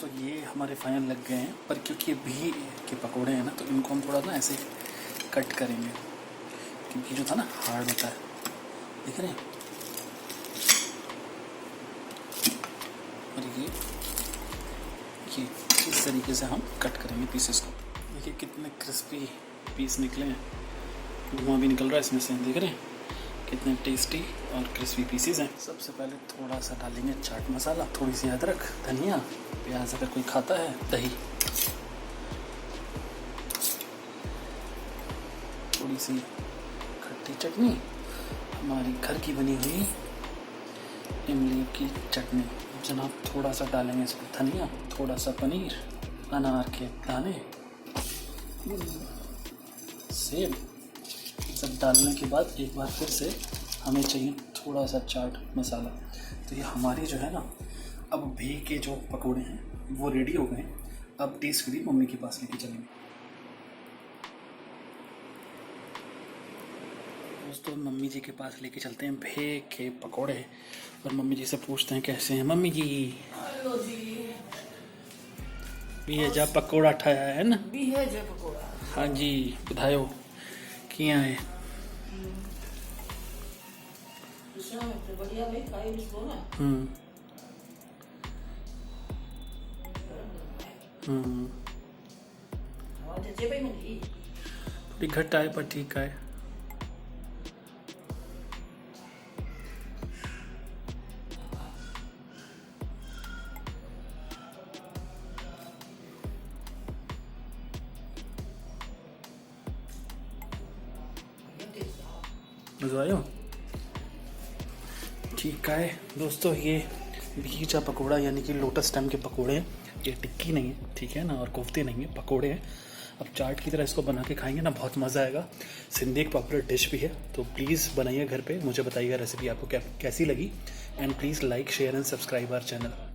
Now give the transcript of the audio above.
दोस्तों ये हमारे फाइनल लग गए हैं, पर क्योंकि भी के पकोड़े हैं ना तो इनको हम थोड़ा ना ऐसे कट करेंगे, क्योंकि जो था ना हार्ड होता है, देख रहे हैं। और ये इस तरीके से हम कट करेंगे पीसेस को। देखिए कितने क्रिस्पी पीस निकले हैं, धुआं भी निकल रहा है इसमें से, देख रहे हैं कितने टेस्टी और क्रिस्पी पीसेस हैं। सबसे पहले थोड़ा सा डालेंगे चाट मसाला, थोड़ी सी अदरक, धनिया, प्याज अगर कोई खाता है, दही, थोड़ी सी खट्टी चटनी, हमारी घर की बनी हुई इमली की चटनी जनाब, थोड़ा सा डालेंगे इसमें धनिया, थोड़ा सा पनीर, अनार के दाने, सेब। सब डालने के बाद एक बार फिर से हमें चाहिए थोड़ा सा चाट मसाला। तो ये हमारी जो है ना अब भी के जो पकोड़े हैं वो रेडी हो गए। अब टेस्ट के लिए मम्मी के पास लेके चलेंगे। दोस्तों मम्मी जी के पास लेके चलते हैं भे के पकोड़े, और मम्मी जी से पूछते हैं कैसे हैं मम्मी जी। हेलो जी। भी है जा पकोड़ा ठाया है ना। भी है जो पकोड़ा। हाँ जी बुधायो किया है। बढ़िया भाई खाई इसको ना। थोड़ी घट आए पर ठीक है। मजा आयो ठीक है। दोस्तों ये भीचा पकोड़ा यानी कि लोटस स्टेम के पकोड़े हैं, ये टिक्की नहीं है ठीक है ना, और कोफ्ते नहीं है, पकोड़े हैं। अब चाट की तरह इसको बना के खाएंगे ना, बहुत मज़ा आएगा। सिंधी एक पॉपुलर डिश भी है, तो प्लीज़ बनाइए घर पे, मुझे बताइएगा रेसिपी आपको कैसी लगी। And please like share and subscribe our channel.